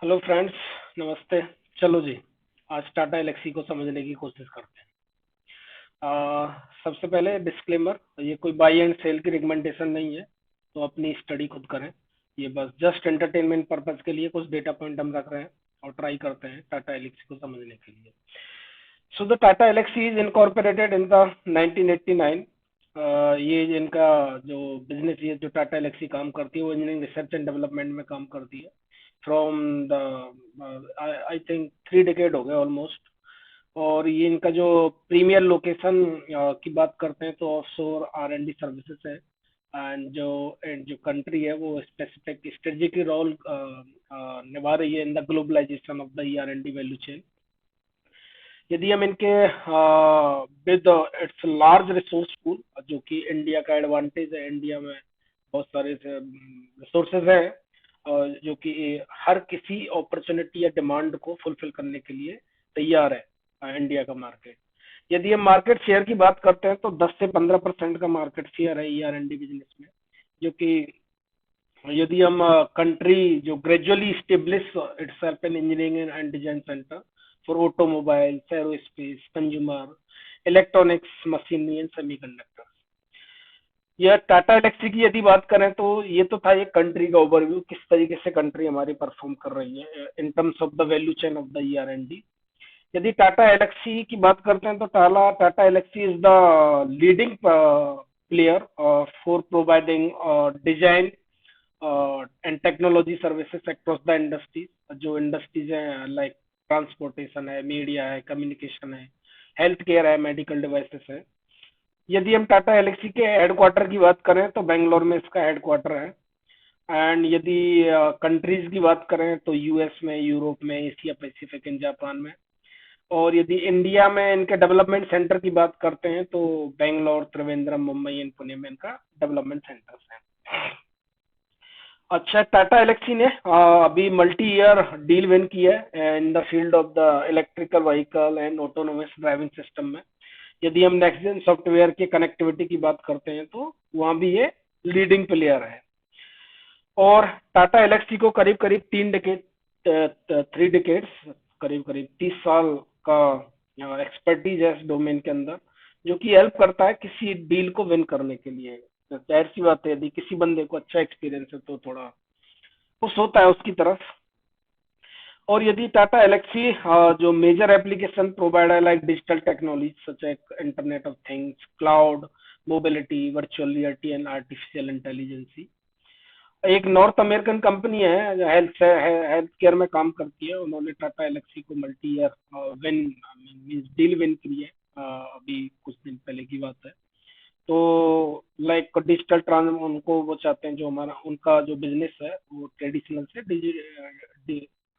Hello friends. नमस्ते। चलो जी, आज टाटा एलेक्सी को समझने की कोशिश करते हैं। सबसे पहले डिस्क्लेमर, ये कोई बाई एंड सेल की रिकमेंडेशन नहीं है, तो अपनी स्टडी खुद करें। ये बस जस्ट एंटरटेनमेंट पर्पज के लिए कुछ डेटा पॉइंट हम रख रहे हैं और ट्राई करते हैं टाटा एलेक्सी को समझने के लिए। So the Tata Elxsi is incorporated in the 1989। ये इनका जो बिजनेस, ये जो टाटा एलेक्सी काम करती है वो इंजीनियरिंग रिसर्च एंड डेवलपमेंट में काम करती है from the I think 3 decade हो गए ऑलमोस्ट। और ये इनका जो प्रीमियर लोकेशन की बात करते हैं तो offshore R and D services है। एंड जो कंट्री है वो स्पेसिफिक स्ट्रेटेजिक रोल निभा रही है in the globalization of the E R and D value chain. यदि हम इनके with its large resource pool, जो कि इंडिया का एडवांटेज है, इंडिया में बहुत सारे रिसोर्सेज हैं जो कि हर किसी अपॉर्चुनिटी या डिमांड को फुलफिल करने के लिए तैयार है। इंडिया का मार्केट, यदि हम मार्केट शेयर की बात करते हैं तो 10 से 15% का मार्केट शेयर है E R and D business में। जो कि यदि हम कंट्री जो gradually establish itself in engineering and design center for automobile, aerospace, consumer electronics, machinery and semiconductor. यह टाटा एलेक्सी की यदि बात करें तो ये तो था एक कंट्री का ओवरव्यू, किस तरीके से कंट्री हमारी परफॉर्म कर रही है in terms of the value chain of the E R and D. यदि टाटा एलेक्सी की बात करते हैं तो Tata Elxsi is the leading player for providing design and technology services across the industries. जो इंडस्ट्रीज हैं लाइक ट्रांसपोर्टेशन है, मीडिया है, कम्युनिकेशन है, हेल्थ केयर है, मेडिकल डिवाइसेस है। यदि हम टाटा एलेक्सी के हेडक्वार्टर की बात करें तो बेंगलोर में इसका हेडक्वार्टर है। एंड यदि कंट्रीज की बात करें तो यूएस में, यूरोप में, एशिया पैसिफिक एंड जापान में। और यदि इंडिया में इनके डेवलपमेंट सेंटर की बात करते हैं तो बेंगलोर, त्रिवेंद्रम, मुंबई एंड पुणे में इनका डेवलपमेंट सेंटर्स हैं। अच्छा, टाटा एलेक्सी ने अभी मल्टी ईयर डील विन की है in the field of the electrical vehicle and autonomous driving system में। यदि हम नेक्स्ट जेन सॉफ्टवेयर की कनेक्टिविटी की बात करते हैं तो वहां भी ये लीडिंग प्लेयर है। और टाटा एलेक्सी को करीब करीब 3 डेकेड, 3 डेकेड्स, करीब करीब 30 साल का एक्सपर्टीज है इस डोमेन के अंदर, जो कि हेल्प करता है किसी डील को विन करने के लिए। तो जाहिर सी बात है, यदि किसी बंदे को अच्छा एक्सपीरियंस है तो थोड़ा पुश होता है उसकी तरफ। और यदि टाटा एलेक्सी जो major application provider like digital technology such as internet of things, cloud, mobility, virtual reality and artificial intelligence. एक नॉर्थ अमेरिकन कंपनी है जो हेल्थ केयर में काम करती है, उन्होंने टाटा एलेक्सी को multi year win means deal win की है। अभी कुछ दिन पहले की बात है। तो लाइक डिजिटल ट्रांस उनको वो चाहते हैं, जो हमारा उनका जो बिजनेस है वो ट्रेडिशनल से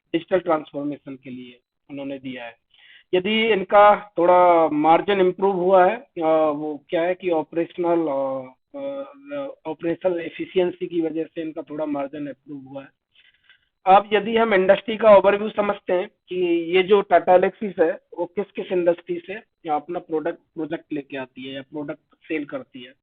डिजिटल ट्रांसफॉर्मेशन के लिए उन्होंने दिया है। यदि इनका थोड़ा मार्जिन इम्प्रूव हुआ है, वो क्या है कि ऑपरेशनल एफिशिएंसी की वजह से इनका थोड़ा मार्जिन इम्प्रूव हुआ है। अब यदि हम इंडस्ट्री का ओवरव्यू समझते हैं कि ये जो टाटा एलेक्सिस है वो किस किस इंडस्ट्री से या अपना प्रोजेक्ट लेके आती है या प्रोडक्ट सेल करती है।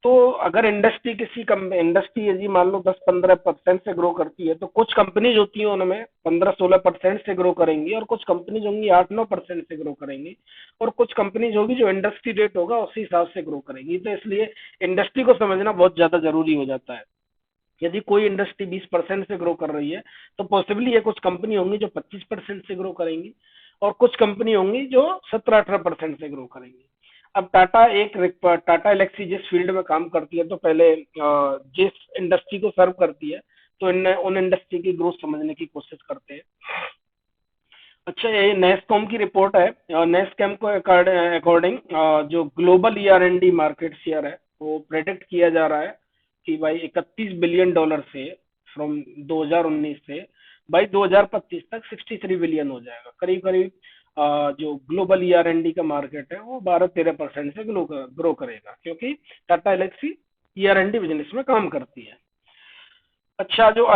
तो अगर इंडस्ट्री यदि मान लो 10-15% से ग्रो करती है तो कुछ कंपनीज होती है उनमें 15-16% से ग्रो करेंगी, और कुछ कंपनीज होंगी 8-9% से ग्रो करेंगी, और कुछ कंपनीज होगी जो इंडस्ट्री रेट होगा उसी हिसाब से ग्रो करेंगी। तो इसलिए इंडस्ट्री को समझना बहुत ज्यादा जरूरी हो जाता है। यदि कोई इंडस्ट्री 20% से ग्रो कर रही है तो पॉसिबली ये कुछ कंपनी होंगी जो 25% से ग्रो करेंगी, और कुछ कंपनी होंगी जो 17-18% से ग्रो करेंगी। अब टाटा एलेक्सी जिस फील्ड में काम करती है तो पहले जिस इंडस्ट्री को सर्व करती है तो इन उन इंडस्ट्री की ग्रोथ समझने की कोशिश करते हैं। अच्छा, ये नेस्कॉम की रिपोर्ट है। नेस्कॉम को अकॉर्डिंग जो global E R and D market share है वो प्रेडिक्ट किया जा रहा है कि भाई $31 बिलियन से, फ्रॉम 2019 से भाई 2025 तक 63 बिलियन हो जाएगा। करीब करीब जो global E R and D का मार्केट है वो 12-13% से ग्रो करेगा, क्योंकि Tata Elxsi E R and D business में काम करती है। अच्छा, जो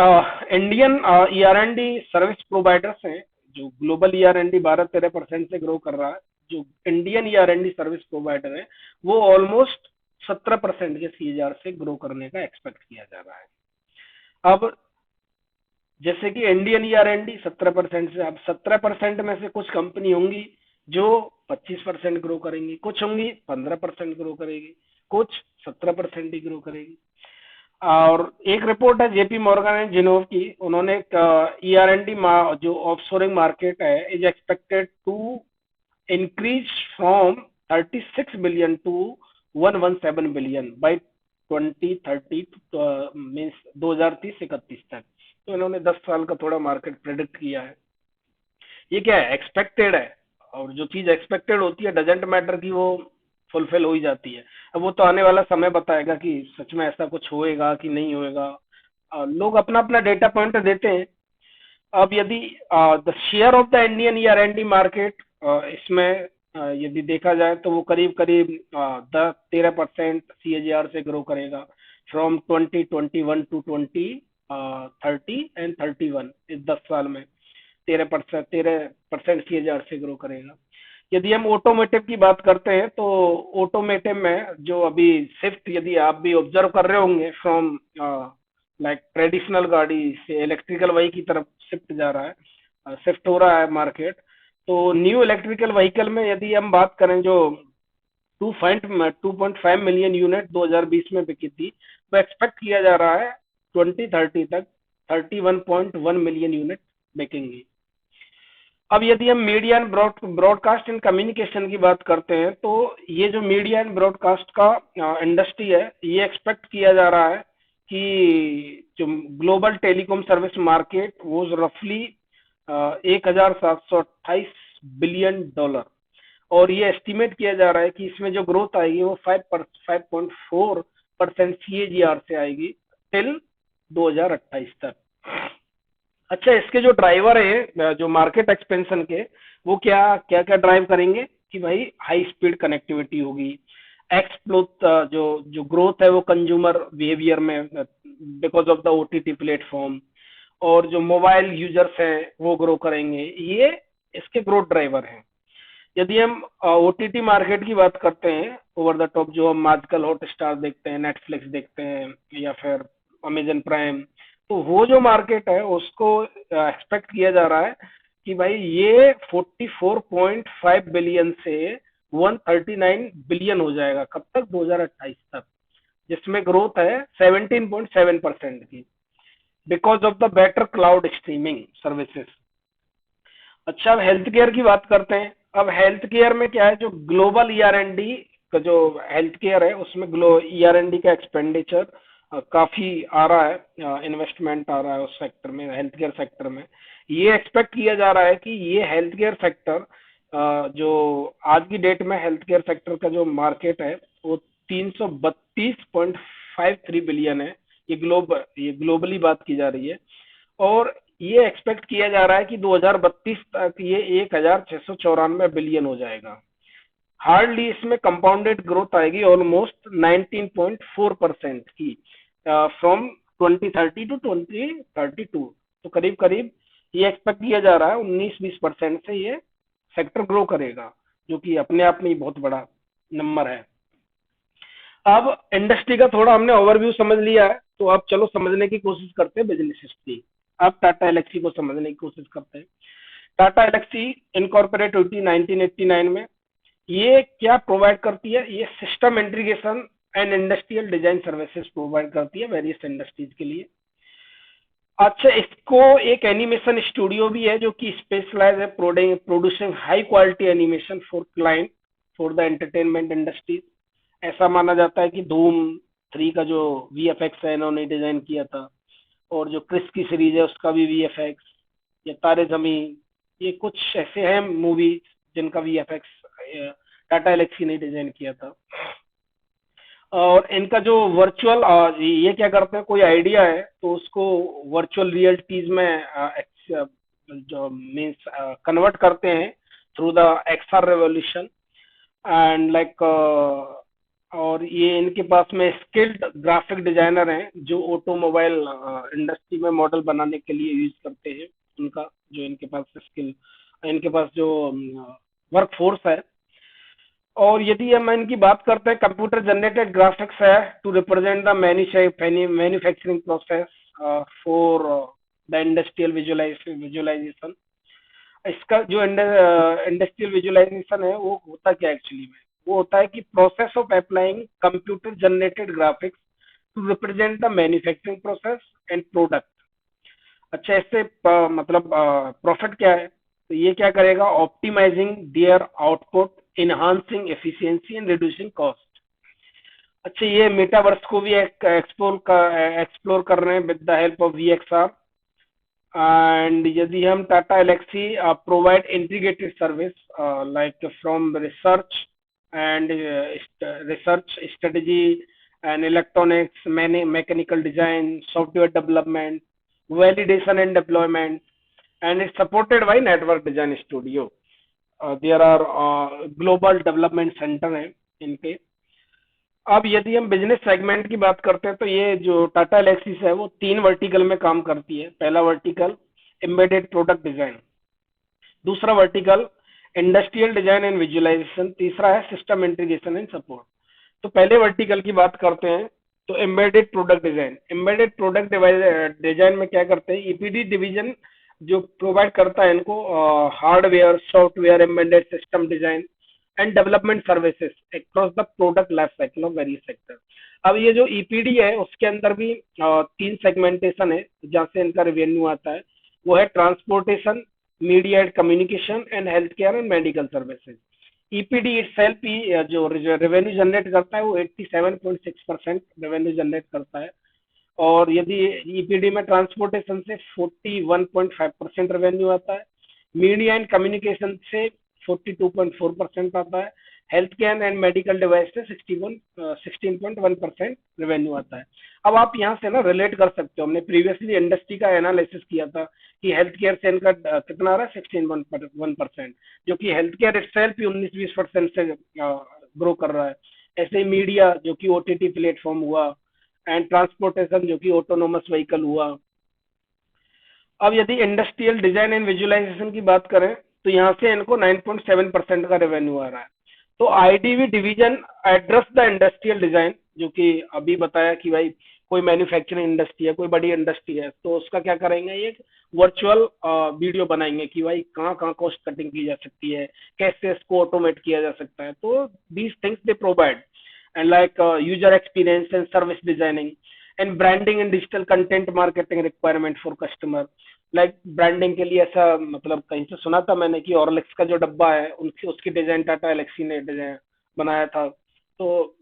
Indian E R and D service providers हैं, जो global E R and D 12-13% से ग्रो कर रहा है, जो Indian E R and D service provider है वो ऑलमोस्ट 17% के सीएजीआर से ग्रो करने का एक्सपेक्ट किया जा रहा है। अब जैसे कि इंडियन ER&D 17% से, अब 17% में से कुछ कंपनी होंगी जो 25% ग्रो करेंगी, कुछ होंगी 15% ग्रो करेगी, कुछ 17% ही ग्रो करेगी। और एक रिपोर्ट है जेपी मॉर्गन एंड जिनोव की, उन्होंने ER&D जो ऑफशोरिंग मार्केट है is expected to increase from 36 billion to 117 billion by 2030 means 2030-31 तक। तो इन्होंने 10 साल का थोड़ा मार्केट प्रेडिक्ट किया है। ये क्या है, एक्सपेक्टेड है, और जो चीज एक्सपेक्टेड होती है डजेंट मैटर कि वो फुलफिल हो ही जाती है। अब वो तो आने वाला समय बताएगा कि सच में ऐसा कुछ होएगा कि नहीं होएगा। लोग अपना अपना डेटा पॉइंट देते हैं। अब यदि the share of the Indian ER&D market इसमें यदि देखा जाए तो वो करीब करीब 13% CAGR से ग्रो करेगा फ्रॉम 2021 टू 2030 एंड 31, इस 10 साल में 13% CAGR से ग्रो करेगा। यदि हम ऑटोमोटिव की बात करते हैं तो ऑटोमोटिव में जो अभी शिफ्ट, यदि आप भी ऑब्जर्व कर रहे होंगे, फ्रॉम लाइक ट्रेडिशनल गाड़ी से इलेक्ट्रिकल व्हीकल की तरफ शिफ्ट जा रहा है, शिफ्ट हो रहा है मार्केट। तो न्यू इलेक्ट्रिकल व्हीकल में यदि हम बात करें, जो 2.5 मिलियन यूनिट 2020 में बिकी थी, तो एक्सपेक्ट किया जा रहा है 2030 तक 31.1 मिलियन यूनिट बिकेंगी। अब यदि हम media and broadcast and communication की बात करते हैं तो ये जो मीडिया एंड ब्रॉडकास्ट का इंडस्ट्री है, ये एक्सपेक्ट किया जा रहा है कि जो ग्लोबल टेलीकॉम सर्विस मार्केट वो रफली 1728 बिलियन डॉलर, और ये एस्टिमेट किया जा रहा है कि इसमें जो ग्रोथ आएगी वो 5.4% CAGR से आएगी टिल 2028 तक। अच्छा, इसके जो ड्राइवर है जो मार्केट एक्सपेंशन के, वो क्या क्या क्या ड्राइव करेंगे कि भाई हाई स्पीड कनेक्टिविटी होगी, एक्सप्लोत जो जो ग्रोथ है वो कंज्यूमर बिहेवियर में because of the OTT platform, और जो मोबाइल यूजर्स हैं वो ग्रो करेंगे, ये इसके ग्रोथ ड्राइवर हैं। यदि हम OTT मार्केट की बात करते हैं, ओवर द टॉप जो हम आजकल हॉट स्टार देखते हैं, नेटफ्लिक्स देखते हैं या फिर अमेजन प्राइम, तो वो जो मार्केट है उसको एक्सपेक्ट किया जा रहा है कि भाई ये 44.5 बिलियन से 139 बिलियन हो जाएगा, कब तक, 2028 तक, जिसमें ग्रोथ है 17.7% की, because of the better cloud streaming services. अच्छा, अब हेल्थ केयर की बात करते हैं। अब हेल्थ केयर में क्या है, जो ग्लोबल ER&D का जो हेल्थ केयर है उसमें ER&D का एक्सपेंडिचर काफी आ रहा है, इन्वेस्टमेंट आ रहा है उस सेक्टर में, हेल्थ केयर सेक्टर में। ये एक्सपेक्ट किया जा रहा है कि ये हेल्थ केयर सेक्टर जो आज की डेट में हेल्थ केयर सेक्टर का जो मार्केट है वो 332.53 बिलियन है। ये ग्लोबली बात की जा रही है, और ये एक्सपेक्ट किया जा रहा है कि 2032 तक ये 1694 बिलियन हो जाएगा। हार्डली इसमें कंपाउंडेड ग्रोथ आएगी ऑलमोस्ट 19.4% की फ्रॉम 2030 टू 2032। तो करीब करीब ये एक्सपेक्ट किया जा रहा है 19-20% से ये सेक्टर ग्रो करेगा, जो कि अपने आप में ही बहुत बड़ा नंबर है। अब इंडस्ट्री का थोड़ा हमने ओवरव्यू समझ लिया है, तो अब चलो समझने की कोशिश करते हैं बिजनेस हिस्ट्री। अब टाटा एलेक्सी को समझने की कोशिश करते हैं। टाटा एलेक्सी इनकॉर्पोरेट हुई थी 1989 में। ये क्या प्रोवाइड करती है, ये system integration and industrial design services provide करती है वेरियस इंडस्ट्रीज के लिए। अच्छा, इसको एक एनिमेशन स्टूडियो भी है जो कि स्पेशलाइज है producing high quality animation for client for the entertainment industry. ऐसा माना जाता है कि धूम 3 का जो VFX है इन्होंने डिजाइन किया था, और जो क्रिस की सीरीज है उसका भी VFX, या तारे जमीन, ये कुछ ऐसे हैं मूवी जिनका VFX टाटा एलेक्सी ने डिजाइन किया था। और इनका जो वर्चुअल, ये क्या करते हैं, कोई आइडिया है तो उसको वर्चुअल रियलिटीज में जो मीन्स कन्वर्ट करते हैं through the XR revolution and like. और ये इनके पास में स्किल्ड ग्राफिक डिजाइनर हैं जो ऑटोमोबाइल इंडस्ट्री में मॉडल बनाने के लिए यूज करते हैं उनका, जो इनके पास स्किल, इनके पास जो वर्क फोर्स है। और यदि हम इनकी बात करते हैं, कंप्यूटर जनरेटेड ग्राफिक्स है to represent the manufacturing process for the industrial visualization. इसका जो इंडस्ट्रियल विजुअलाइजेशन है वो होता क्या एक्चुअली में, वो होता है कि process of applying computer generated graphics to represent the manufacturing process and product. अच्छा, इससे मतलब प्रॉफिट क्या है, तो ये क्या करेगा, optimising their output, enhancing efficiency and reducing cost. अच्छा, ये मेटावर्स को भी एक्सप्लोर कर रहे हैं with the help of VXR. And यदि हम Tata Elxsi provide integrated service like from research strategy and electronics, mechanical design, software development, validation and deployment, and it's supported by network design studio. There are global development center हैं इनके। अब यदि हम business segment की बात करते हैं तो ये जो टाटा एलेक्सिस है वो 3 वर्टिकल में काम करती है। पहला वर्टिकल एम्बेडेड प्रोडक्ट डिजाइन, दूसरा vertical industrial design and visualization, तीसरा है सिस्टम इंटीग्रेशन एंड सपोर्ट। तो पहले वर्टिकल की बात करते हैं तो embedded product design. Embedded product design में क्या करते हैं, ईपीडी डिवीजन जो प्रोवाइड करता है इनको hardware, software, embedded system design and development services across the product life cycle of various sector. अब ये जो ईपीडी है उसके अंदर भी 3 सेगमेंटेशन है जहाँ से इनका रेवेन्यू आता है। वो है transportation, media and communication and health care and medical services. EPD itself ही जो रेवेन्यू जनरेट करता है वो 87.6% रेवेन्यू जनरेट करता है। और यदि ईपीडी में ट्रांसपोर्टेशन से 41.5% रेवेन्यू आता है, मीडिया एंड कम्युनिकेशन से 42.4% आता है, health care and medical device से 16.1% रेवेन्यू आता है। अब आप यहाँ से ना रिलेट कर सकते हो, हमने प्रीवियसली इंडस्ट्री का एनालिसिस किया था कि हेल्थ केयर से इनका कितना आ रहा है, 16.1%, जो कि हेल्थ केयर इटसेल्फ ही 19-20% से ग्रो कर रहा है। ऐसे ही मीडिया जो कि ओटीटी प्लेटफॉर्म हुआ, एंड ट्रांसपोर्टेशन जो कि ऑटोनोमस व्हीकल हुआ। अब यदि इंडस्ट्रियल डिजाइन एंड विजुअलाइजेशन की बात करें तो यहाँ से इनको 9.7% का रेवेन्यू आ रहा है। तो IDV division address the industrial design, जो कि अभी बताया कि भाई कोई मैन्युफैक्चरिंग इंडस्ट्री है, कोई बड़ी इंडस्ट्री है, तो उसका क्या करेंगे, ये वर्चुअल वीडियो बनाएंगे कि भाई कहाँ कहाँ कॉस्ट कटिंग की जा सकती है, कैसे इसको ऑटोमेट किया जा सकता है। तो these things they provide and like user experience and service designing and branding and digital content marketing requirement for customer। like branding के लिए ऐसा मतलब कहीं से सुना था मैंने कि ऑरलेक्स का जो डब्बा है उनकी उसकी डिजाइन टाटा एलेक्सी ने डिजाइन बनाया था। तो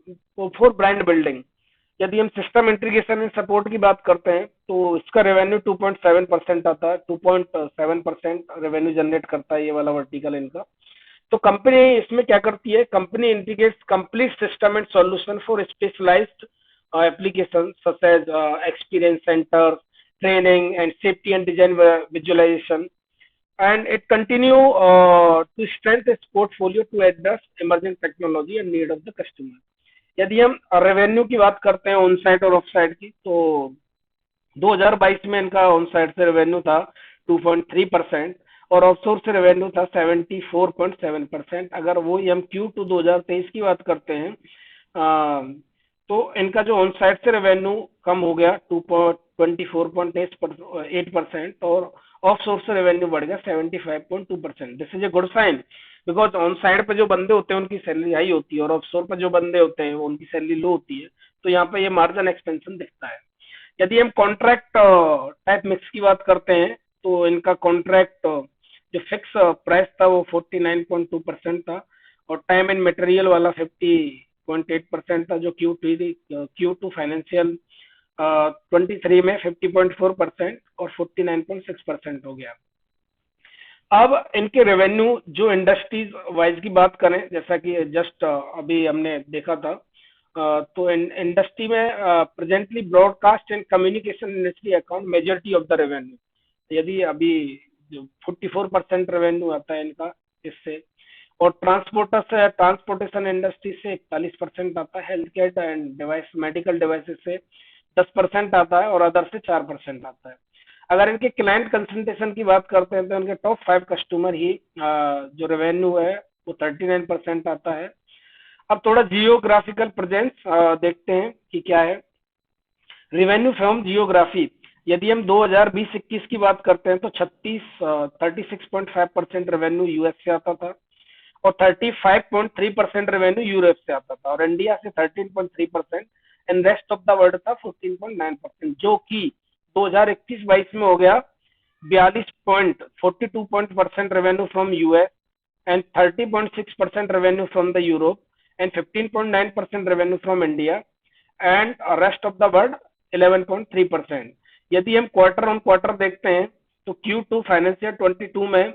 फॉर ब्रांड बिल्डिंग। यदि हम सिस्टम इंटीग्रेशन एंड सपोर्ट की बात करते हैं तो इसका रेवेन्यू 2.7% आता है, 2.7% रेवेन्यू जनरेट करता है ये वाला वर्टिकल इनका। तो कंपनी इसमें क्या करती है, company integrates complete system and solution for specialized application such as experience center, training and safety and design visualization, and it continue to strengthen its portfolio to address emerging technology and need of the customer। यदि हम revenue की बात करते हैं on site और of site की, तो 2022 में इनका ऑन साइट से रेवेन्यू था 2.3% और ऑफशोर से रेवेन्यू था 74.7%। अगर वो हम Q2 2023 की बात करते हैं तो इनका जो ऑन साइट से रेवेन्यू कम हो गया 24.8% और ऑफ सोर्स से रेवेन्यू बढ़ गया 75.2%। This is a good sign because on side पे जो बंदे होते हैं उनकी सैलरी हाई होती है और ऑफ सोर पे जो बंदे होते हैं उनकी सैलरी लो होती है, तो यहाँ पे ये मार्जिन एक्सपेंशन दिखता है। यदि हम कॉन्ट्रैक्ट टाइप मिक्स की बात करते हैं तो इनका कॉन्ट्रैक्ट जो फिक्स प्राइस था वो 49.2% था और टाइम एंड मटेरियल वाला 50.8% था, जो Q2 फाइनेंशियल 23 में 50.4% और 49.6% हो गया। अब इनके रेवेन्यू जो इंडस्ट्रीज वाइज की बात करें, जैसा कि जस्ट अभी हमने देखा था, तो इंडस्ट्री में presently broadcast and communication industry account majority of the revenue. यदि अभी जो 44% रेवेन्यू आता है इनका इससे, और ट्रांसपोर्टेशन इंडस्ट्री से 41% आता है, health care and device medical devices से 10% आता है और अदर से 4% आता है। अगर इनके क्लाइंट कंसंट्रेशन की बात करते हैं तो इनके टॉप 5 कस्टमर ही जो रेवेन्यू है वो 39% आता है। अब थोड़ा जियोग्राफिकल प्रेजेंस देखते हैं कि क्या है। रेवेन्यू फ्रॉम जियोग्राफी यदि हम 2020-21 की बात करते हैं तो 36.5% रेवेन्यू यूएस से आता था और 35.3% रेवेन्यू यूरोप से आता था और इंडिया से 13.3% and rest of the world था 14.9%, जो कि 2021-22 में हो गया 42.42% revenue from US and 30.6% revenue from the Europe and 15.9% revenue from India and rest of the world 11.3%। यदि हम क्वार्टर ऑन क्वार्टर देखते हैं तो Q2 फाइनेंशियल 22 में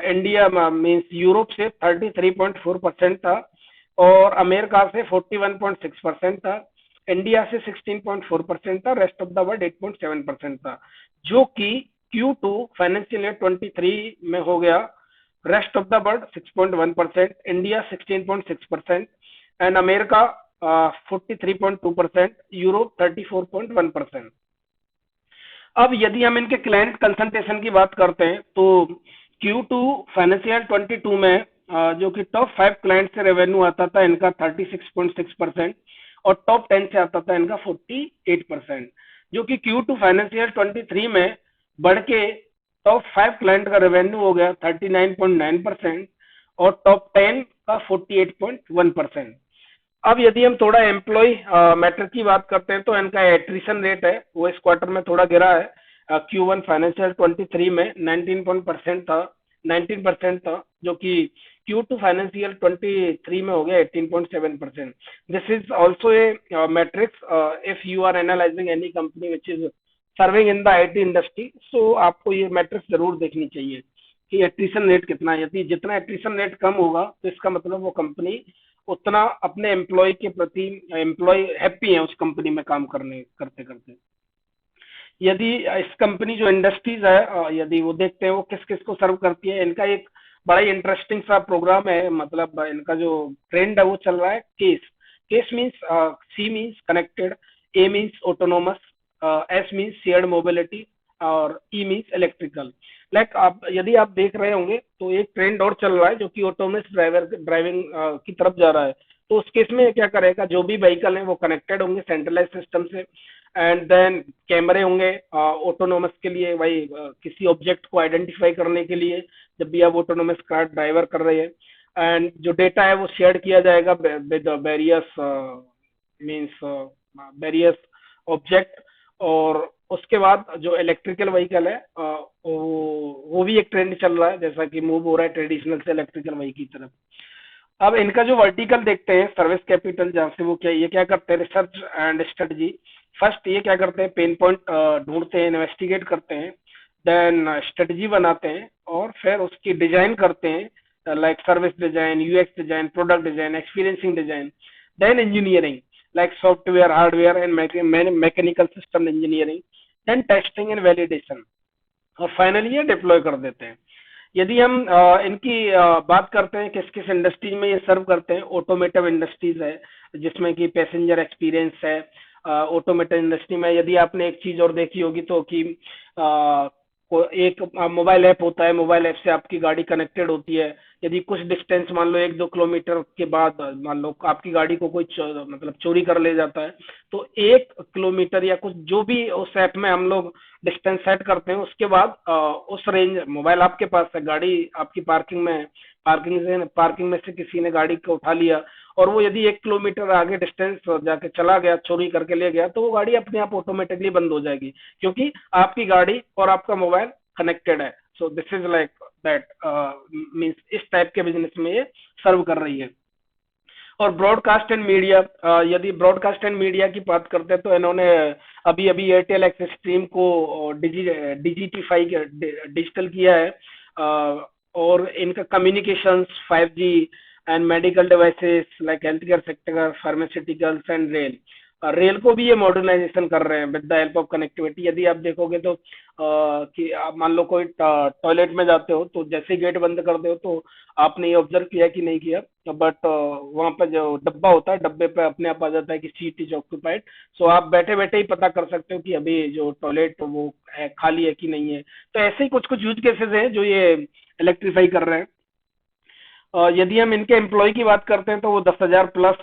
इंडिया मींस यूरोप से 33.4% था और अमेरिका से 41.6% था, इंडिया से 16.4% था, रेस्ट ऑफ द वर्ल्ड 8.7% था, जो कि Q2 फाइनेंशियल ईयर 23 में हो गया rest of the world 6.1%, India 16.6% and America 43.2%, Europe 34.1%। अब यदि हम इनके क्लाइंट कंसंट्रेशन की बात करते हैं तो Q2 फाइनेंशियल 22 में जो कि टॉप 5 क्लाइंट से रेवेन्यू आता था इनका 36.6% और टॉप 10 से आता था इनका 48%, जो कि Q2 फाइनेंशियल 23 में बढ़ के टॉप 5 क्लाइंट का रेवेन्यू हो गया 39.9% और टॉप 10 का 48.1%। अब यदि हम थोड़ा एम्प्लॉय मैटर की बात करते हैं तो इनका एट्रिशन रेट है वो इस क्वार्टर में थोड़ा गिरा है। Q1 फाइनेंशियल 23 में 19% था, जो कि Q2 फाइनेंशियल 23 में हो गया 18.7%। This is also a matrix if you are analyzing any company which is serving in the IT industry, so आपको ये मैट्रिक्स जरूर देखनी चाहिए कि एट्रिशन रेट कितना है। यदि जितना एट्रिशन रेट कम होगा तो इसका मतलब वो कंपनी उतना अपने एम्प्लॉय के प्रति एम्प्लॉय हैप्पी है उस कंपनी में काम करने करते करते। यदि इस कंपनी जो इंडस्ट्रीज है यदि वो देखते हैं वो किस किस को सर्व करती है, इनका एक बड़ा ही इंटरेस्टिंग सा प्रोग्राम है, मतलब इनका जो ट्रेंड है वो चल रहा है case. Case means C means connected, A means autonomous, S means shared mobility और ई मीन्स इलेक्ट्रिकल। लाइक आप यदि आप देख रहे होंगे तो एक ट्रेंड और चल रहा है जो कि ऑटोनोमस ड्राइविंग की तरफ जा रहा है। तो उस केस में क्या करेगा, जो भी व्हीकल है वो कनेक्टेड होंगे सेंट्रलाइज सिस्टम से एंड देन कैमरे होंगे ऑटोनोमस के लिए, भाई किसी ऑब्जेक्ट को आइडेंटिफाई करने के लिए जब भी आप ऑटोनोमस कार ड्राइवर कर रहे हैं। एंड जो डेटा है वो शेयर किया जाएगा with various means various object. और उसके बाद जो इलेक्ट्रिकल व्हीकल है वो भी एक ट्रेंड चल रहा है, जैसा कि मूव हो रहा है ट्रेडिशनल से इलेक्ट्रिकल व्हीकल की तरफ। अब इनका जो वर्टिकल देखते हैं सर्विस कैपिटल, जहाँ से वो क्या ये क्या करते हैं, रिसर्च एंड स्ट्रेटजी। फर्स्ट ये क्या करते हैं, पेन पॉइंट ढूंढते हैं, इन्वेस्टिगेट करते हैं, देन स्ट्रेटजी बनाते हैं और फिर उसकी डिजाइन करते हैं, like service design, UX design, product design, experiencing design, then engineering like software, hardware and mechanical system engineering, then testing and validation और फाइनली ये डिप्लॉय कर देते हैं। यदि हम इनकी बात करते हैं किस किस इंडस्ट्रीज में ये सर्व करते हैं, ऑटोमेटिव इंडस्ट्रीज है जिसमें कि पैसेंजर एक्सपीरियंस है। ऑटोमेटिव इंडस्ट्री में यदि आपने एक चीज और देखी होगी तो कि एक मोबाइल ऐप होता है, मोबाइल ऐप से आपकी गाड़ी कनेक्टेड होती है। यदि कुछ डिस्टेंस मान लो 1-2 किलोमीटर के बाद मान लो आपकी गाड़ी को कोई मतलब चोरी कर ले जाता है, तो 1 किलोमीटर या कुछ जो भी उस ऐप में हम लोग डिस्टेंस सेट करते हैं उसके बाद उस रेंज मोबाइल आपके पास है, गाड़ी आपकी पार्किंग में से किसी ने गाड़ी को उठा लिया और वो यदि 1 किलोमीटर आगे डिस्टेंस जाके चला गया, चोरी करके ले गया, तो वो गाड़ी अपने आप ऑटोमेटिकली बंद हो जाएगी क्योंकि आपकी गाड़ी और आपका मोबाइल कनेक्टेड है। So this is like that means इस टाइप के बिजनेस में ये सर्व कर रही है। और ब्रॉडकास्ट एंड मीडिया, यदि ब्रॉडकास्ट एंड मीडिया की बात करते हैं तो इन्होंने अभी अभी एयरटेल एक्सिस स्ट्रीम को डिजिटिफाई डिजिटल किया है और इनका communications 5G and medical devices like health care sector, pharmaceuticals and rail को भी ये मॉडर्नाइजेशन कर रहे हैं with the help of connectivity. यदि आप देखोगे तो कि आप मान लो कोई टॉयलेट में जाते हो तो जैसे ही गेट बंद कर दो तो आपने ये ऑब्जर्व किया कि नहीं किया, बट वहां पर जो डब्बा होता है डब्बे पे अपने आप आ जाता है कि सीट इज ऑक्यूपाइड। सो आप बैठे बैठे ही पता कर सकते हो कि अभी जो टॉयलेट वो है खाली है कि नहीं है। तो ऐसे ही कुछ कुछ यूज केसेस हैं जो ये इलेक्ट्रीफाई कर रहे हैं। यदि हम इनके एम्प्लॉय की बात करते हैं तो वो 10,000 प्लस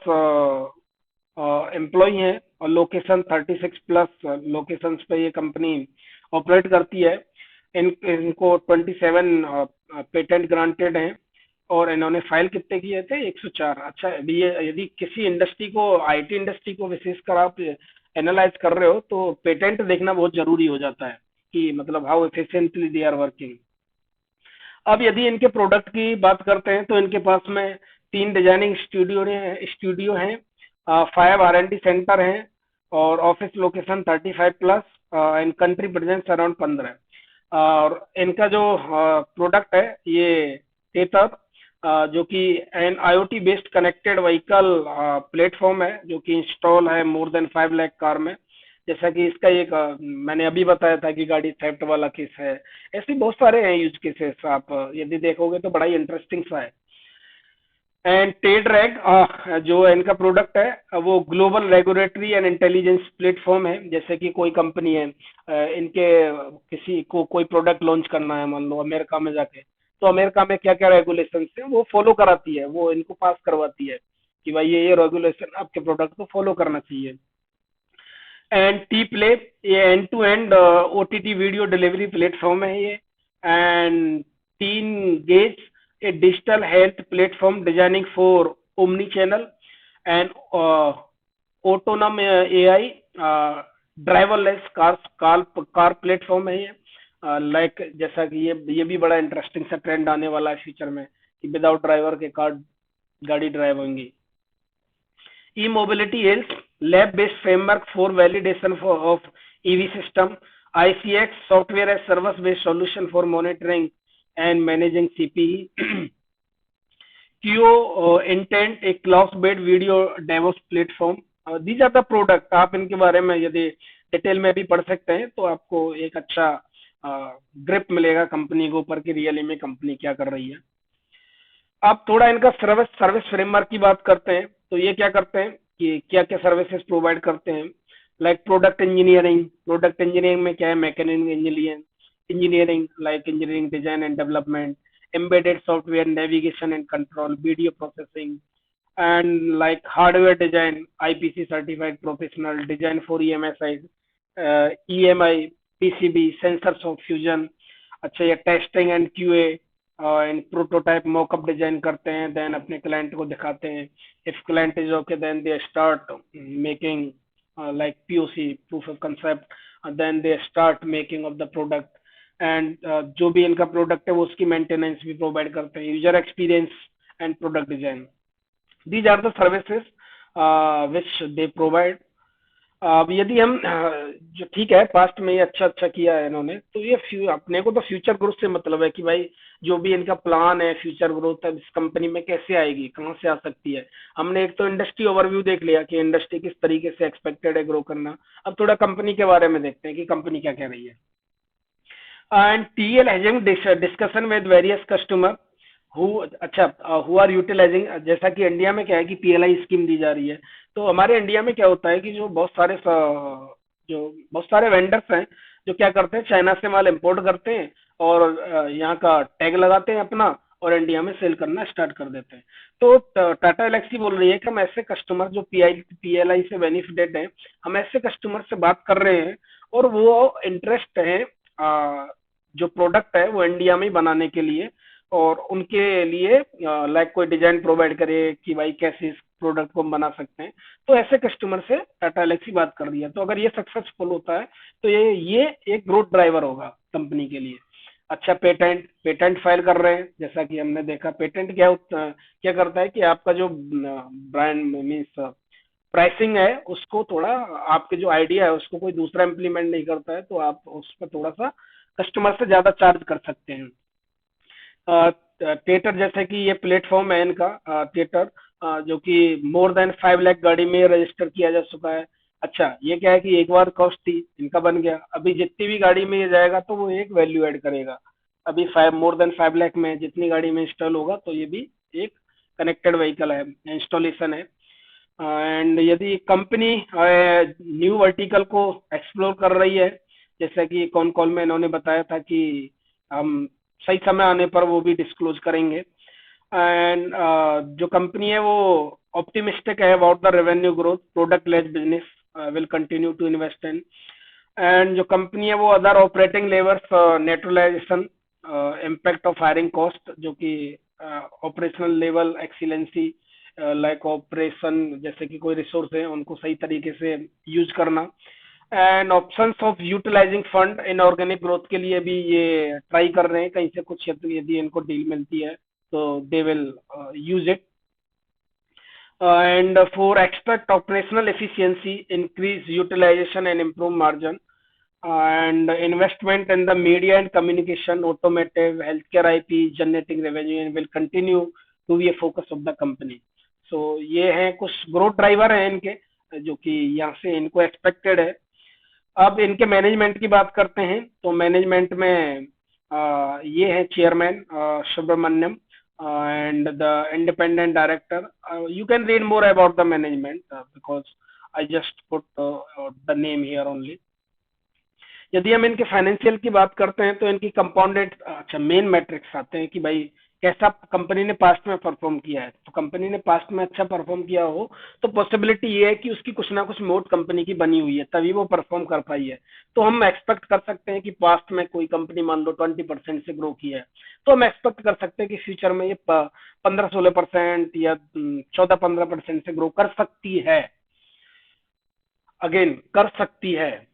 एम्प्लॉय हैं और लोकेशन 36 प्लस लोकेशंस पे ये कंपनी ऑपरेट करती है। इनको 27 पेटेंट ग्रांटेड हैं और इन्होंने फाइल कितने किए थे? 104। अच्छा, अभी ये यदि किसी इंडस्ट्री को, आईटी इंडस्ट्री को विशेषकर आप एनालाइज कर रहे हो तो पेटेंट देखना बहुत जरूरी हो जाता है कि मतलब how efficiently they are working. अब यदि इनके प्रोडक्ट की बात करते हैं तो इनके पास में 3 डिजाइनिंग स्टूडियो हैं, 5 R&D सेंटर हैं और office location 35 plus and country presence around 15। और इनका जो प्रोडक्ट है ये टेथर, जो कि an IoT based connected vehicle platform है जो कि इंस्टॉल है मोर देन 5 लाख कार में। जैसा कि इसका एक मैंने अभी बताया था कि गाड़ी थेफ्ट वाला केस है। ऐसे बहुत सारे हैं यूज केसेस, आप यदि देखोगे तो बड़ा ही इंटरेस्टिंग सा है। एंड टेडरैग जो इनका प्रोडक्ट है वो global regulatory and intelligence platform है। जैसे कि कोई कंपनी है, इनके किसी को कोई प्रोडक्ट लॉन्च करना है मान लो अमेरिका में जाके, तो अमेरिका में क्या क्या रेगुलेशन है वो फॉलो कराती है, वो इनको पास करवाती है कि भाई ये रेगुलेशन आपके प्रोडक्ट को फॉलो करना चाहिए। एंड टी प्ले, ये end to end OTT video delivery platform है ये। And TEngage, a digital health platform designing for omni channel and autonomous AI driverless car platform है ये। लाइक जैसा कि ये भी बड़ा इंटरेस्टिंग सा ट्रेंड आने वाला है फ्यूचर में कि विदाउट ड्राइवर के कार गाड़ी ड्राइव होंगी। E-mobility is lab-based framework for validation of EV system. ICX software as service-based solution for monitoring and managing CPE. QO intent a cloud-based video DevOps platform. These are the product. आप इनके बारे में यदि detail में भी पढ़ सकते हैं तो आपको एक अच्छा ग्रिप मिलेगा कंपनी के ऊपर कि रियली में कंपनी क्या कर रही है। आप थोड़ा इनका सर्विस फ्रेमवर्क की बात करते हैं तो ये क्या करते हैं कि क्या क्या सर्विसेज प्रोवाइड करते हैं। लाइक प्रोडक्ट इंजीनियरिंग में क्या है? Mechanical engineering like engineering design and development, embedded software navigation and control, video processing and like hardware design, IPC certified professional design for EMSI, EMI, PCB, sensors of fusion. अच्छा, ये testing and QA and prototype mockup design करते हैं, then अपने client को दिखाते हैं। If client is okay then they start making like POC, proof of concept, then they start making of the product. And जो भी इनका प्रोडक्ट है वो उसकी मेंटेनेंस भी प्रोवाइड करते हैं, user experience and product design. These are the services which they provide. अब यदि हम जो ठीक है पास्ट में ये अच्छा अच्छा किया है इन्होंने, तो ये अपने को तो फ्यूचर ग्रोथ से मतलब है कि भाई जो भी इनका प्लान है फ्यूचर ग्रोथ है इस कंपनी में कैसे आएगी, कहाँ से आ सकती है। हमने एक तो इंडस्ट्री ओवरव्यू देख लिया कि इंडस्ट्री किस तरीके से एक्सपेक्टेड है ग्रो करना। अब थोड़ा कंपनी के बारे में देखते हैं कि कंपनी क्या कह रही है। And TL having discussion with various customer who, अच्छा, हु आर यूटिलाइजिंग। जैसा कि इंडिया में क्या है कि PLI स्कीम दी जा रही है, तो हमारे इंडिया में क्या होता है कि जो बहुत सारे वेंडर्स हैं जो क्या करते हैं चाइना से माल इंपोर्ट करते हैं और यहाँ का टैग लगाते हैं अपना और इंडिया में सेल करना स्टार्ट कर देते हैं। तो टाटा एलेक्सी बोल रही है कि हम ऐसे कस्टमर जो PLI से बेनिफिटेड हैं, हम ऐसे कस्टमर से बात कर रहे हैं और वो इंटरेस्ट है जो प्रोडक्ट है वो इंडिया में ही बनाने के लिए, और उनके लिए लाइक कोई डिजाइन प्रोवाइड करे कि भाई कैसे इस प्रोडक्ट को हम बना सकते हैं। तो ऐसे कस्टमर से टाटा एलेक्सी बात कर रही है। तो अगर ये सक्सेसफुल होता है तो ये एक ग्रोथ ड्राइवर होगा कंपनी के लिए। अच्छा, पेटेंट फाइल कर रहे हैं। जैसा कि हमने देखा पेटेंट क्या करता है कि आपका जो ब्रांड मीन्स प्राइसिंग है उसको थोड़ा, आपके जो आइडिया है उसको कोई दूसरा इम्प्लीमेंट नहीं करता है तो आप उस पर थोड़ा सा कस्टमर से ज्यादा चार्ज कर सकते हैं। थिएटर, जैसे कि ये प्लेटफॉर्म है इनका थिएटर, जो कि मोर देन 5 लाख गाड़ी में रजिस्टर किया जा चुका है। अच्छा, ये क्या है कि एक बार कॉस्ट थी इनका बन गया, अभी जितनी भी गाड़ी में ये जाएगा तो वो एक वैल्यू ऐड करेगा। अभी मोर देन 5 लाख में जितनी गाड़ी में इंस्टॉल होगा तो ये भी एक कनेक्टेड व्हीकल है, इंस्टॉलेशन है। एंड यदि कंपनी न्यू वर्टिकल को एक्सप्लोर कर रही है, जैसा कि कौन कॉल में इन्होंने बताया था कि हम सही समय आने पर वो भी डिस्क्लोज करेंगे। एंड जो कंपनी है वो optimistic है about the revenue growth, product led business will continue to invest in, and जो कंपनी है वो other operating levers, neutralization impact of hiring cost, जो कि operational level excellency like operation, जैसे कि कोई रिसोर्स है उनको सही तरीके से यूज करना, and options of utilizing fund in organic growth के लिए भी ये ट्राई कर रहे हैं, कहीं से कुछ यदि इनको डील मिलती है तो they will use it, and for expect operational efficiency, increase utilization and improve margin, and investment in the media and communication, automotive, healthcare IP, generating revenue and will continue to be a focus of the company. So ये हैं कुछ growth driver हैं इनके, जो कि यहाँ से इनको एक्सपेक्टेड है। अब इनके मैनेजमेंट की बात करते हैं, तो मैनेजमेंट में ये है chairman Subramaniam and the independent director. You can read more about the management because I just put the name here only. यदि हम इनके फाइनेंशियल की बात करते हैं तो इनकी कंपाउंडेड मेन मैट्रिक्स आते हैं कि भाई कैसा कंपनी ने पास्ट में परफॉर्म किया है। तो कंपनी ने पास्ट में अच्छा परफॉर्म किया हो तो पॉसिबिलिटी ये है कि उसकी कुछ ना कुछ मोट कंपनी की बनी हुई है, तभी वो परफॉर्म कर पाई है। तो हम एक्सपेक्ट कर सकते हैं कि पास्ट में कोई कंपनी मान लो 20% से ग्रो किया है, तो हम एक्सपेक्ट कर सकते हैं कि फ्यूचर में ये 15-16% या 14-15% से ग्रो कर सकती है, अगेन कर सकती है।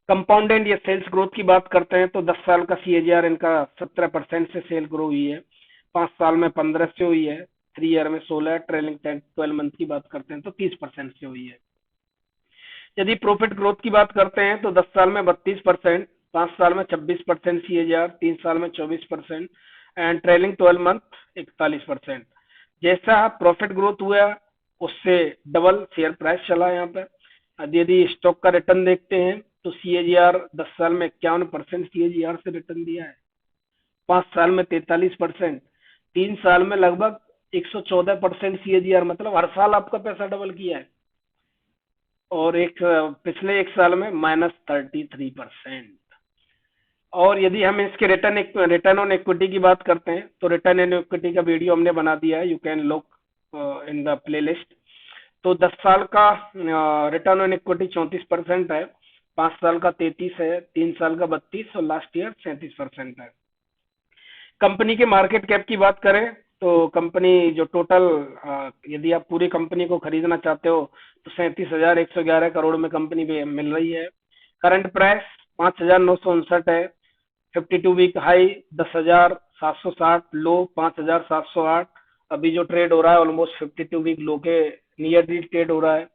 कंपाउंडेड या सेल्स ग्रोथ की बात करते हैं तो 10 साल का CAGR इनका 17% से सेल ग्रो हुई है, 5 साल में 15 से हुई है, 3 ईयर में 16, ट्रेलिंग 12 मंथ की बात करते हैं तो 30% से हुई है। यदि प्रॉफिट ग्रोथ की बात करते हैं तो 10 साल में 32%, 5 साल में 26% CAGR, 3 साल में 24% एंड ट्रेलिंग 12 मंथ 41%। जैसा प्रॉफिट ग्रोथ हुआ उससे डबल शेयर प्राइस चला यहाँ पर। यदि स्टॉक का रिटर्न देखते हैं तो CAGR 10 साल में 51% CAGR से रिटर्न दिया है, 5 साल में 43%, 3 साल में लगभग 114% CAGR, मतलब हर साल आपका पैसा डबल किया है। और पिछले एक साल में -33%। और यदि हम इसके रिटर्न ऑन इक्विटी की बात करते हैं तो रिटर्न ऑन इक्विटी का वीडियो हमने बना दिया है, you can look in the playlist. तो 10 साल का रिटर्न ऑन इक्विटी 34% है, 5 साल का 33 है, 3 साल का 32 और लास्ट ईयर 37% है। कंपनी के मार्केट कैप की बात करें तो कंपनी जो टोटल, यदि आप पूरी कंपनी को खरीदना चाहते हो तो 37,111 करोड़ में कंपनी मिल रही है। करंट प्राइस 5,959 है, 52 वीक हाई 10,760, लो 5,708। अभी जो ट्रेड हो रहा है ऑलमोस्ट 52 वीक लो के नियरली ट्रेड हो रहा है।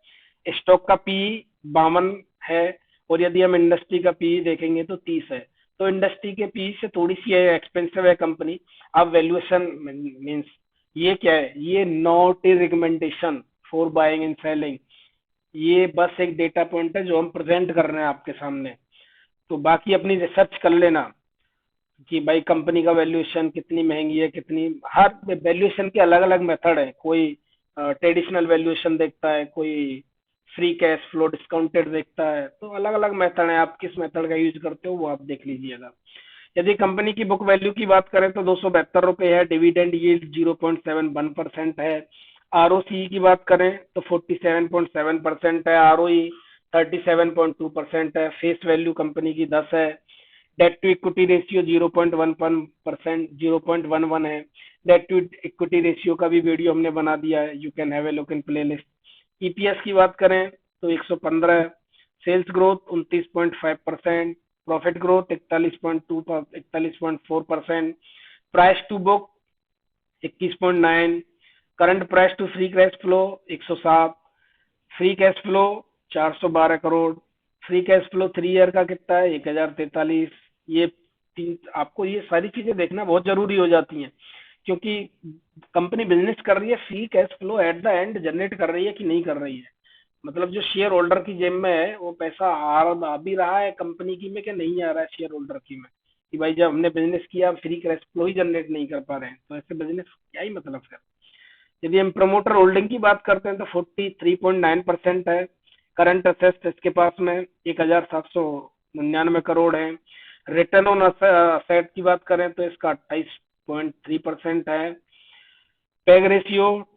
स्टॉक का पी 52 है, और यदि हम इंडस्ट्री का पी देखेंगे तो 30 है। तो इंडस्ट्री के पी से थोड़ी सी एक्सपेंसिव है कंपनी। अब वैल्यूएशन मींस ये क्या है, ये not a recommendation for buying and selling, ये बस एक डेटा पॉइंट है जो हम प्रेजेंट कर रहे हैं आपके सामने। तो बाकी अपनी रिसर्च कर लेना कि भाई कंपनी का वैल्यूएशन कितनी महंगी है, कितनी, हर वैल्यूएशन के अलग अलग मेथड है। कोई ट्रेडिशनल वैल्यूएशन देखता है, कोई फ्री कैश फ्लो डिस्काउंटेड देखता है, तो अलग अलग मेथड है। आप किस मेथड का यूज करते हो वो आप देख लीजिएगा। यदि कंपनी की बुक वैल्यू की बात करें तो 272 रुपए है, डिविडेंड यील्ड 0.71% है। ROCE की बात करें तो 47.7% है, ROE 37.2% है, फेस वैल्यू कंपनी की 10 है, डेट टू इक्विटी रेशियो 0.11 है। डेट टू इक्विटी रेशियो का भी वीडियो हमने बना दिया है, you can have a look in playlist. EPS की बात करें तो 115 है, sales growth 29.5%, profit growth 41.4%, price to book 21.9, current price to free cash flow 107, free cash flow 412 crore, free cash flow 3 year का कितना है 1043। ये आपको ये सारी चीजें देखना बहुत जरूरी हो जाती हैं, क्योंकि कंपनी बिजनेस कर रही है, free cash flow at the end generate कर रही है कि नहीं कर रही है। मतलब जो शेयर होल्डर की जेब में है वो पैसा आ भी रहा है कंपनी की में कि नहीं आ रहा है शेयर होल्डर की में, कि भाई जब हमने बिजनेस किया फ्री कैश फ्लो ही जनरेट नहीं कर पा रहे हैं, तो ऐसे बिजनेस क्या ही मतलब है। यदि हम प्रमोटर होल्डिंग की बात करते हैं तो 43.9% है, करंट असेट्स इसके पास में 1,799 करोड़ है। रिटर्न ऑन असेट की बात करें तो इसका 28.3% है। पेग रेशियो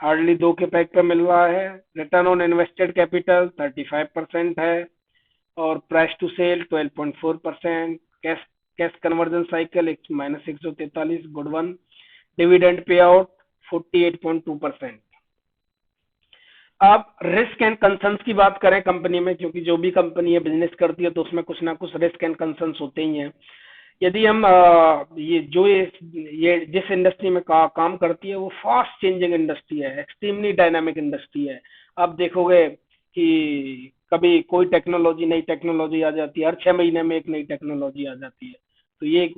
हार्डली 2 के पैक पे मिल रहा है। रिटर्न ऑन इन्वेस्टेड कैपिटल 35% है, और price to sale 12.4%। Cash cash conversion cycle -143, good one. Dividend pay out 48.2%। आप रिस्क एंड कंसर्न्स की बात करें कंपनी में, क्योंकि जो भी कंपनी है बिजनेस करती है तो उसमें कुछ ना कुछ रिस्क एंड कंसर्न्स होते ही हैं। यदि हम ये जिस इंडस्ट्री में काम करती है वो फास्ट चेंजिंग इंडस्ट्री है, एक्सट्रीमली डायनामिक इंडस्ट्री है। आप देखोगे कि कभी कोई टेक्नोलॉजी, नई टेक्नोलॉजी आ जाती है, हर 6 महीने में एक नई टेक्नोलॉजी आ जाती है। तो ये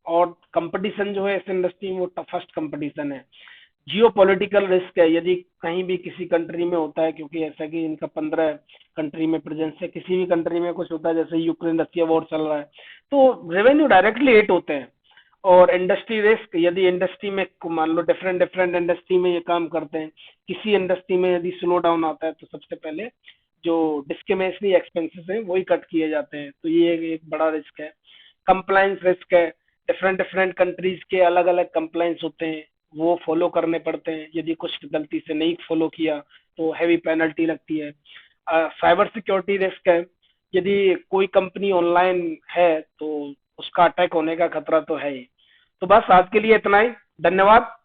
और कंपटीशन जो है इस इंडस्ट्री में वो टफेस्ट कंपटीशन है। जियो पॉलिटिकल रिस्क है, यदि कहीं भी किसी कंट्री में होता है, क्योंकि ऐसा कि इनका 15 कंट्री में प्रेजेंस है, किसी भी कंट्री में कुछ होता है, जैसे यूक्रेन रशिया वॉर चल रहा है, तो रेवेन्यू डायरेक्टली हिट होते हैं। और इंडस्ट्री रिस्क, यदि इंडस्ट्री में मान लो डिफरेंट डिफरेंट इंडस्ट्री में ये काम करते हैं, किसी इंडस्ट्री में यदि स्लो डाउन आता है तो सबसे पहले जो डिस्क्रिमिनेटरी एक्सपेंसेस हैं वही कट किए जाते हैं, तो ये एक बड़ा रिस्क है। कंप्लायंस रिस्क है, डिफरेंट डिफरेंट कंट्रीज के अलग अलग कंप्लायंस होते हैं, वो फॉलो करने पड़ते हैं, यदि कुछ गलती से नहीं फॉलो किया तो हैवी पेनल्टी लगती है। साइबर सिक्योरिटी रिस्क है, यदि कोई कंपनी ऑनलाइन है तो उसका अटैक होने का खतरा तो है ही। तो बस आज के लिए इतना ही, धन्यवाद।